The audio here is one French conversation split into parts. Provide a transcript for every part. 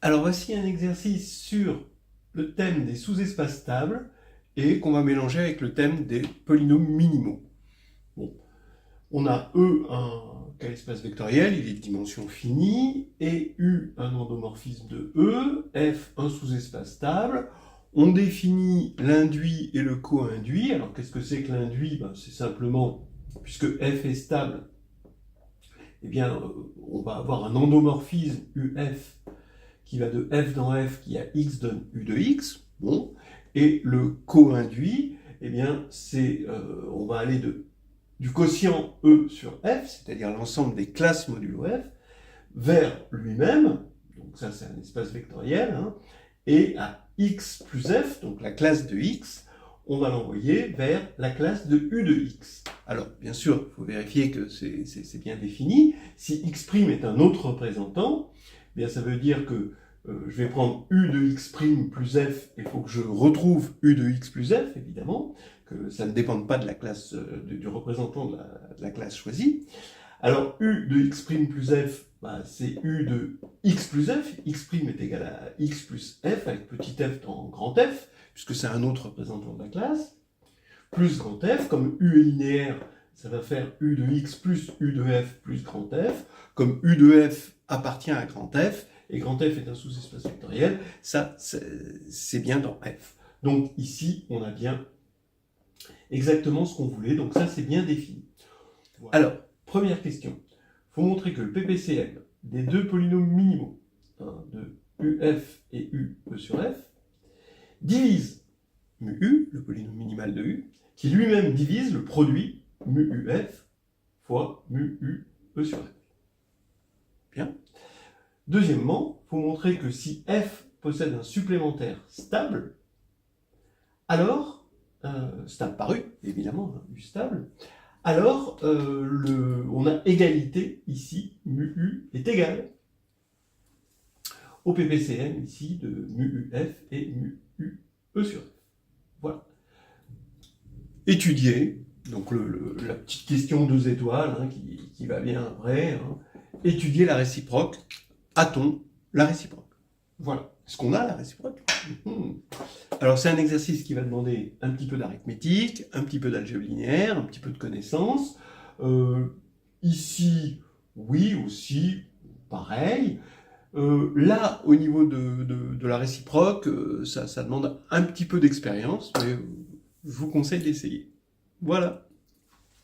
Alors voici un exercice sur le thème des sous-espaces stables et qu'on va mélanger avec le thème des polynômes minimaux. Bon. On a E un espace vectoriel, il est de dimension finie, et U un endomorphisme de E, F un sous-espace stable. On définit l'induit et le co-induit. Alors qu'est-ce que c'est que l'induit? C'est simplement, puisque F est stable, eh bien, on va avoir un endomorphisme UF qui va de F dans F qui a X donne U de X. Bon. Et le co-induit, eh bien, on va aller du quotient E sur F, c'est-à-dire l'ensemble des classes modulo F, vers lui-même, donc ça c'est un espace vectoriel, et à X plus F, donc la classe de X, on va l'envoyer vers la classe de U de X. Alors, bien sûr, il faut vérifier que c'est bien défini. Si X' est un autre représentant, eh bien ça veut dire que je vais prendre U de X' plus F, il faut que je retrouve U de X plus F, évidemment, que ça ne dépende pas de la classe, du représentant de la classe choisie. Alors, U de X' plus F, c'est U de X plus F. X' est égal à X plus F, avec petit f dans grand F, puisque c'est un autre représentant de la classe, plus grand F, comme U est linéaire, ça va faire U de X plus U de F plus grand F, comme U de F appartient à grand F, et grand F est un sous-espace vectoriel, ça c'est bien dans F. Donc ici, on a bien exactement ce qu'on voulait, donc ça c'est bien défini. Voilà. Alors, première question, il faut montrer que le PPCM des deux polynômes minimaux, de UF et UE sur F, divise mu U, le polynôme minimal de U, qui lui-même divise le produit mu UF fois mu U E sur F. Bien. Deuxièmement, il faut montrer que si F possède un supplémentaire stable, alors, stable par U, évidemment, U stable, alors on a égalité ici, mu U est égal au PPCM ici de mu UF et mu U E sur F. Voilà. Étudier, donc la petite question 2 étoiles qui va bien vrai, étudier la réciproque. A-t-on la réciproque? Voilà. Est-ce qu'on a la réciproque? Alors c'est un exercice qui va demander un petit peu d'arithmétique, un petit peu d'algèbre linéaire, un petit peu de connaissances. Ici, oui aussi, pareil. Là, au niveau de la réciproque, ça demande un petit peu d'expérience, mais je vous conseille d'essayer. Voilà.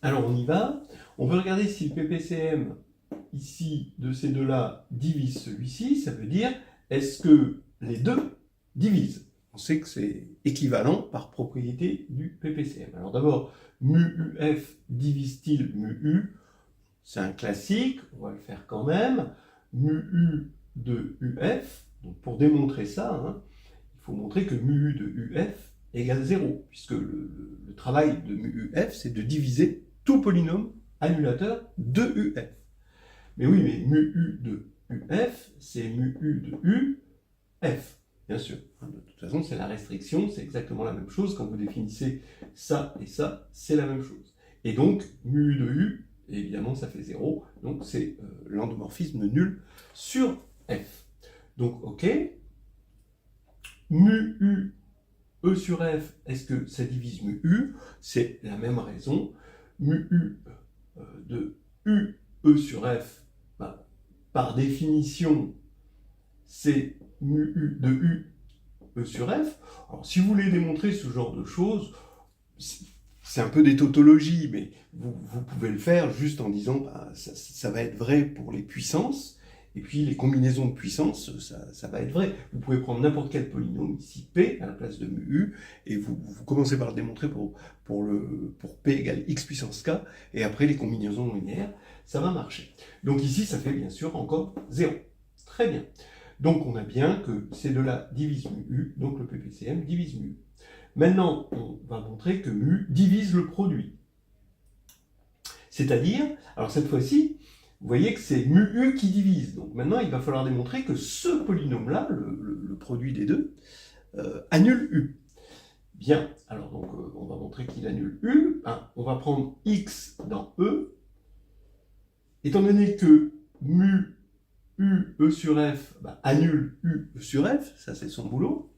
Alors on y va. On veut regarder si le PPCM ici de ces deux-là divise celui-ci. Ça veut dire, est-ce que les deux divisent? On sait que c'est équivalent par propriété du PPCM. Alors d'abord, mu UF divise-t-il mu U? C'est un classique, on va le faire quand même. Mu U de UF, donc pour démontrer ça, il faut montrer que mu U de UF égale 0, puisque le travail de mu UF, c'est de diviser tout polynôme annulateur de UF. Mais oui, mais mu U de UF, c'est mu U de UF, bien sûr. De toute façon, c'est la restriction, c'est exactement la même chose. Quand vous définissez ça et ça, c'est la même chose. Et donc, mu U de U, évidemment, ça fait 0, donc c'est l'endomorphisme nul sur F. Donc, ok. Mu U E sur F, est-ce que ça divise mu U? C'est la même raison. Mu U de U E sur F, par définition, c'est mu U de U E sur F. Alors, si vous voulez démontrer ce genre de choses, c'est un peu des tautologies, mais vous pouvez le faire juste en disant ça va être vrai pour les puissances, et puis les combinaisons de puissances, ça va être vrai. Vous pouvez prendre n'importe quel polynôme, ici P, à la place de mu U, et vous commencez par le démontrer pour P égale x puissance k, et après les combinaisons linéaires, ça va marcher. Donc ici, ça fait bien sûr encore 0. Très bien. Donc on a bien que ces deux-là divisent mu U, donc le PPCM divise mu U. Maintenant, on va montrer que mu divise le produit. C'est-à-dire, alors cette fois-ci, vous voyez que c'est mu U qui divise. Donc maintenant, il va falloir démontrer que ce polynôme-là, le produit des deux, annule U. Bien, alors donc on va montrer qu'il annule U. On va prendre X dans E. Étant donné que mu U E sur F annule U E sur F, ça c'est son boulot,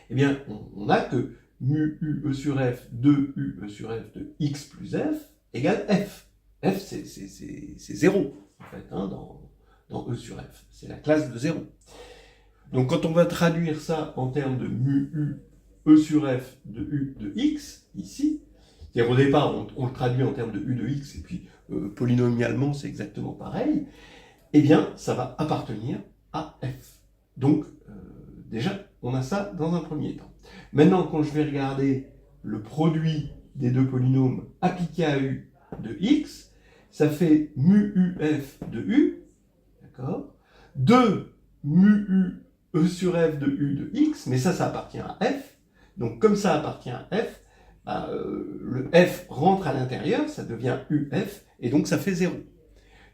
eh bien, on a que mu U E sur F de U E sur F de X plus F égale F. F, c'est 0, en fait, hein, dans E sur F. C'est la classe de 0. Donc, quand on va traduire ça en termes de mu U E sur F de U de X, ici, c'est-à-dire au départ, on le traduit en termes de U de X, et puis polynomialement, c'est exactement pareil, eh bien, ça va appartenir à F. Donc, déjà, on a ça dans un premier temps. Maintenant, quand je vais regarder le produit des deux polynômes appliqué à U de X, ça fait mu UF de U, d'accord, de mu U E sur F de U de X, mais ça appartient à F. Donc, comme ça appartient à F, le F rentre à l'intérieur, ça devient UF, et donc ça fait 0.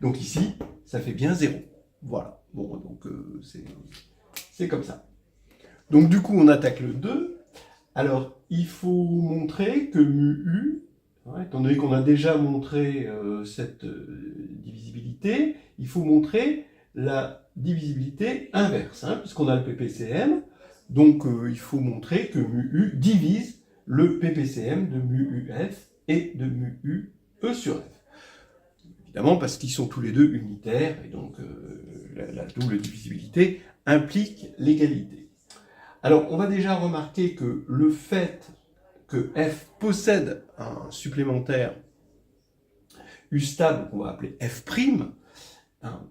Donc ici, ça fait bien 0. Voilà. Bon, donc c'est comme ça. Donc du coup, on attaque le 2. Alors, il faut montrer que mu U, étant donné qu'on a déjà montré cette divisibilité, il faut montrer la divisibilité inverse, puisqu'on a le PPCM. Donc, il faut montrer que mu U divise le PPCM de mu UF et de mu U E sur F. Évidemment, parce qu'ils sont tous les deux unitaires, et donc la double divisibilité implique l'égalité. Alors, on va déjà remarquer que le fait que F possède un supplémentaire U stable, qu'on va appeler F',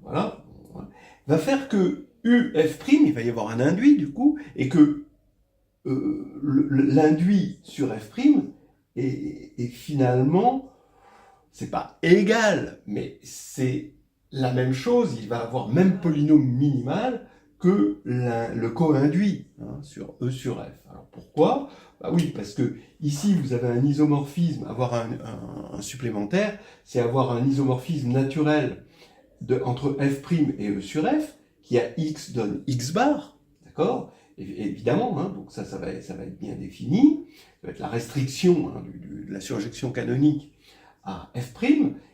voilà, va faire que UF', il va y avoir un induit du coup, et que l'induit sur F' est finalement, c'est pas égal, mais c'est la même chose, il va avoir même polynôme minimal que le co-induit sur E sur F. Alors pourquoi? Oui, parce que ici vous avez un isomorphisme, avoir un supplémentaire, c'est avoir un isomorphisme naturel entre F' et E sur F, qui à X donne X bar, d'accord? Évidemment, donc ça va être bien défini, ça va être la restriction de la surjection canonique à F',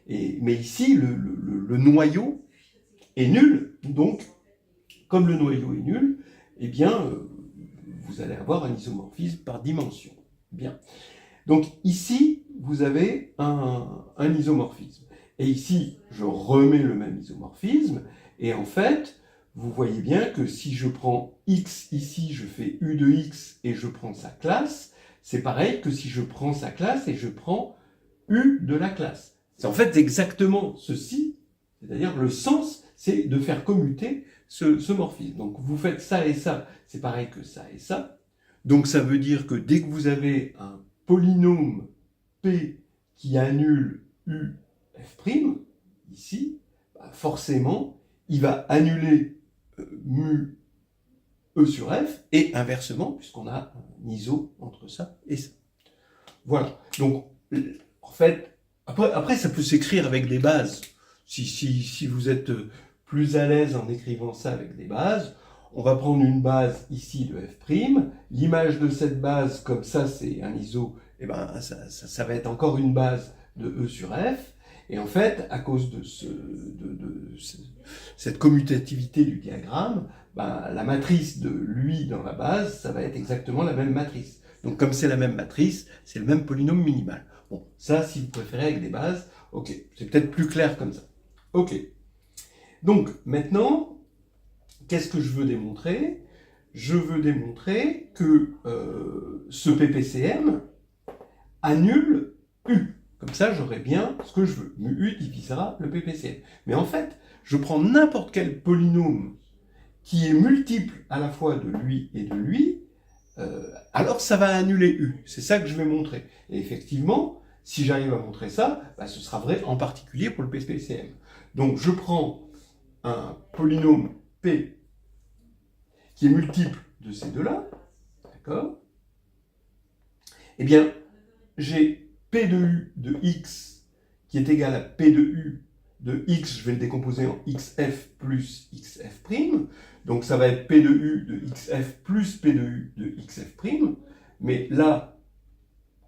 mais ici le noyau est nul, donc comme le noyau est nul, eh bien vous allez avoir un isomorphisme par dimension. Bien. Donc ici, vous avez un isomorphisme. Et ici, je remets le même isomorphisme, et en fait, vous voyez bien que si je prends X ici, je fais U de X et je prends sa classe, c'est pareil que si je prends sa classe et je prends U de la classe. C'est en fait exactement ceci, c'est-à-dire le sens, c'est de faire commuter ce morphisme. Donc vous faites ça et ça, c'est pareil que ça et ça. Donc ça veut dire que dès que vous avez un polynôme P qui annule U F', ici, forcément, il va annuler mu E sur F, et inversement, puisqu'on a un iso entre ça et ça. Voilà. Donc, en fait, après ça peut s'écrire avec des bases. Si vous êtes plus à l'aise en écrivant ça avec des bases, on va prendre une base ici de F'. L'image de cette base, comme ça c'est un iso, et ça va être encore une base de E sur F. Et en fait, à cause de cette commutativité du diagramme, la matrice de lui dans la base, ça va être exactement la même matrice. Donc comme c'est la même matrice, c'est le même polynôme minimal. Bon, ça, si vous préférez avec des bases, ok, c'est peut-être plus clair comme ça. Ok. Donc, maintenant, qu'est-ce que je veux démontrer? Je veux démontrer que ce PPCM annule U. Comme ça, j'aurai bien ce que je veux. Mu U divisera le PPCM. Mais en fait, je prends n'importe quel polynôme qui est multiple à la fois de lui et de lui, alors ça va annuler U. C'est ça que je vais montrer. Et effectivement, si j'arrive à montrer ça, ce sera vrai en particulier pour le PPCM. Donc je prends un polynôme P qui est multiple de ces deux-là, d'accord? Eh bien, j'ai P de U de X qui est égal à P de U de X, je vais le décomposer en XF plus XF', donc ça va être P de U de XF plus P de U de XF', mais là,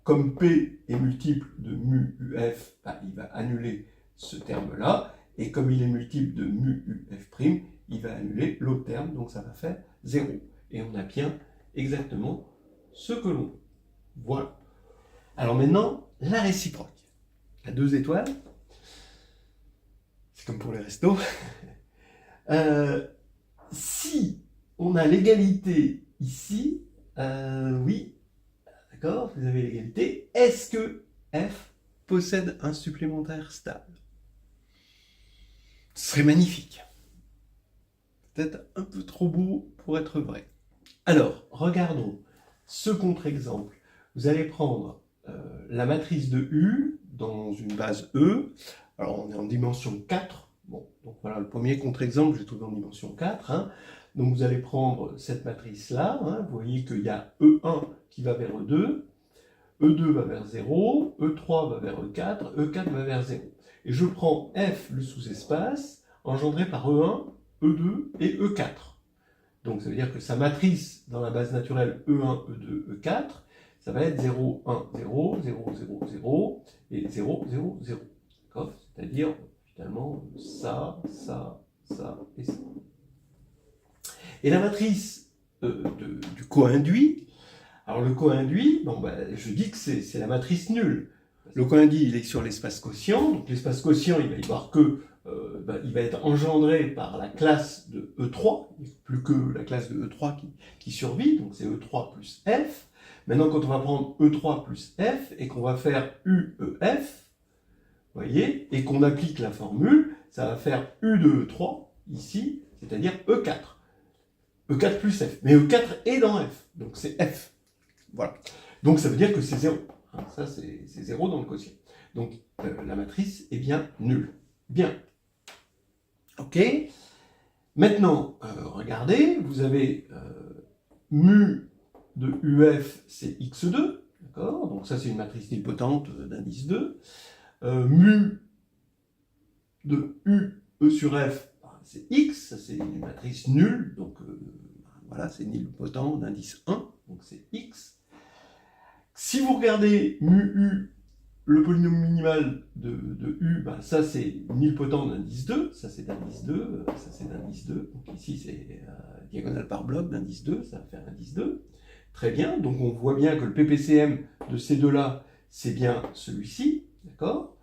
comme P est multiple de mu UF, il va annuler ce terme-là, Et comme il est multiple de mu u f', il va annuler l'autre terme, donc ça va faire 0. Et on a bien exactement ce que l'on veut. Voilà. Alors maintenant, la réciproque. À 2 étoiles, c'est comme pour les restos. Si on a l'égalité ici, oui, d'accord, vous avez l'égalité, est-ce que f possède un supplémentaire stable? Ce serait magnifique. Peut-être un peu trop beau pour être vrai. Alors, regardons ce contre-exemple. Vous allez prendre la matrice de U dans une base E. Alors, on est en dimension 4. Bon, donc voilà, le premier contre-exemple, je l'ai trouvé en dimension 4. Hein. Donc, vous allez prendre cette matrice-là. Hein. Vous voyez qu'il y a E1 qui va vers E2. E2 va vers 0. E3 va vers E4. E4 va vers 0. Et je prends F, le sous-espace, engendré par E1, E2 et E4. Donc, ça veut dire que sa matrice dans la base naturelle E1, E2, E4, ça va être 0, 1, 0, 0, 0, 0 et 0, 0, 0. C'est-à-dire, finalement, ça et ça. Et la matrice du coinduit, alors le coinduit, bon, ben, je dis que c'est la matrice nulle. Le coinduit, il est sur l'espace quotient. Donc l'espace quotient, il va y avoir que il va être engendré par la classe de E3, il n'y a plus que la classe de E3 qui survit, donc c'est E3 plus F. Maintenant, quand on va prendre E3 plus F et qu'on va faire UEF, vous voyez, et qu'on applique la formule, ça va faire U de E3, ici, c'est-à-dire E4. E4 plus F. Mais E4 est dans F, donc c'est F. Voilà. Donc ça veut dire que c'est 0. Hein, ça, c'est 0 dans le quotient. Donc la matrice est bien nulle. Bien. OK. Maintenant, regardez, vous avez mu de UF, c'est x2. D'accord. Donc ça, c'est une matrice nilpotente d'indice 2. Mu de U, E sur F, c'est x. Ça, c'est une matrice nulle. Donc voilà, c'est nilpotent d'indice 1. Donc c'est x. Si vous regardez mu U, le polynôme minimal de U, ben ça c'est nilpotent d'indice 2, ça c'est d'indice 2, ça c'est d'indice 2, donc ici c'est diagonale par bloc d'indice 2, ça va faire indice 2. Très bien, donc on voit bien que le PPCM de ces deux-là, c'est bien celui-ci, d'accord?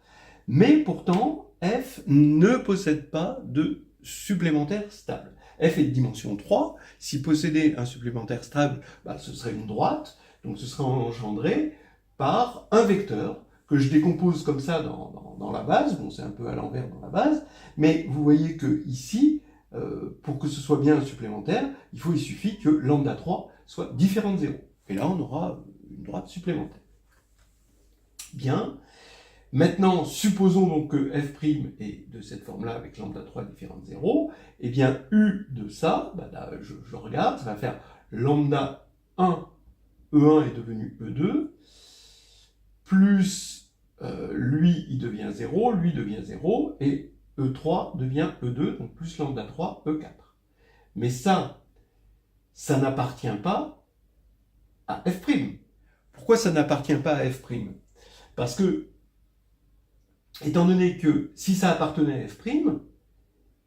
Mais pourtant, F ne possède pas de supplémentaire stable. F est de dimension 3, s'il possédait un supplémentaire stable, ben, ce serait une droite, donc ce sera engendré par un vecteur que je décompose comme ça dans la base. Bon, c'est un peu à l'envers dans la base, mais vous voyez que ici, pour que ce soit bien supplémentaire, il suffit que lambda 3 soit différent de 0. Et là, on aura une droite supplémentaire. Bien. Maintenant, supposons donc que f' est de cette forme-là avec lambda 3 différent de 0. Eh bien, U de ça, bah là, je regarde, ça va faire lambda 1 E1 est devenu E2, plus lui, il devient 0, lui devient 0, et E3 devient E2, donc plus lambda 3, E4. Mais ça n'appartient pas à F'. Pourquoi ça n'appartient pas à F'? Parce que, étant donné que si ça appartenait à F',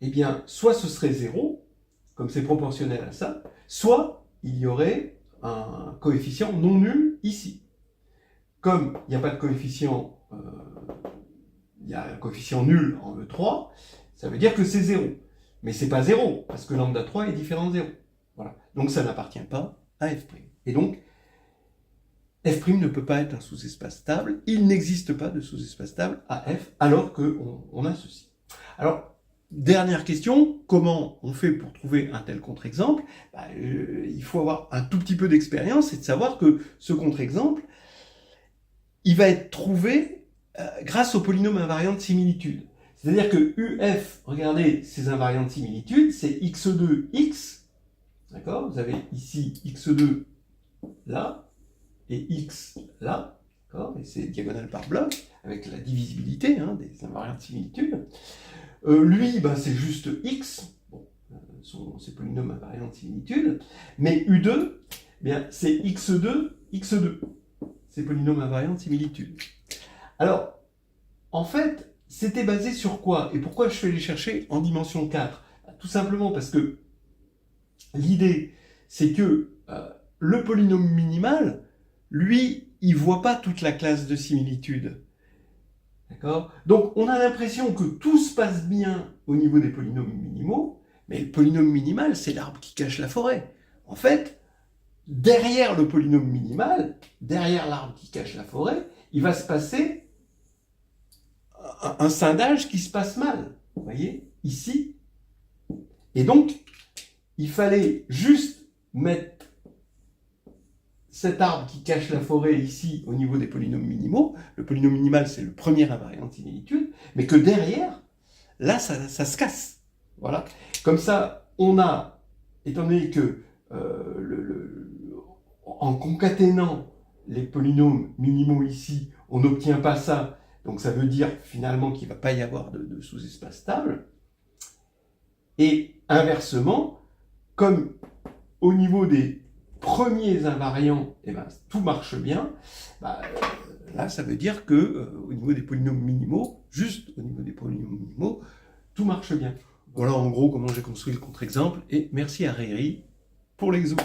eh bien, soit ce serait 0, comme c'est proportionnel à ça, soit il y aurait un coefficient non nul ici. Comme il n'y a pas de coefficient, il y a un coefficient nul en E3, ça veut dire que c'est 0. Mais c'est pas 0, parce que lambda 3 est différent de 0. Voilà. Donc ça n'appartient pas à F'. Et donc, F' ne peut pas être un sous-espace stable, il n'existe pas de sous-espace stable à F, alors qu'on a ceci. Alors, dernière question, comment on fait pour trouver un tel contre-exemple? Il faut avoir un tout petit peu d'expérience et de savoir que ce contre-exemple, il va être trouvé grâce au polynôme invariant de similitude. C'est-à-dire que UF, regardez, ces invariants de similitude, c'est x2x, d'accord? Vous avez ici x2 là, et x là, d'accord? Et c'est diagonale par bloc, avec la divisibilité des invariants de similitude. Lui, c'est juste x, bon, c'est polynôme invariant de similitude, mais U2, c'est x2, x2. C'est polynôme invariant de similitude. Alors, en fait, c'était basé sur quoi? Et pourquoi je suis allé chercher en dimension 4? Tout simplement parce que l'idée, c'est que le polynôme minimal, lui, il ne voit pas toute la classe de similitude. D'accord? Donc, on a l'impression que tout se passe bien au niveau des polynômes minimaux, mais le polynôme minimal, c'est l'arbre qui cache la forêt. En fait, derrière le polynôme minimal, derrière l'arbre qui cache la forêt, il va se passer un scindage qui se passe mal. Vous voyez? Ici. Et donc, il fallait juste mettre cet arbre qui cache la forêt ici au niveau des polynômes minimaux. Le polynôme minimal, c'est le premier invariant de similitude, mais que derrière, là, ça se casse. Voilà. Comme ça, on a, étant donné que en concaténant les polynômes minimaux ici, on n'obtient pas ça, donc ça veut dire finalement qu'il ne va pas y avoir de sous-espace stable. Et inversement, comme au niveau des premiers invariants, eh ben, tout marche bien, là ça veut dire que au niveau des polynômes minimaux, juste au niveau des polynômes minimaux, tout marche bien. Voilà en gros comment j'ai construit le contre-exemple, et merci à Réry pour l'exo.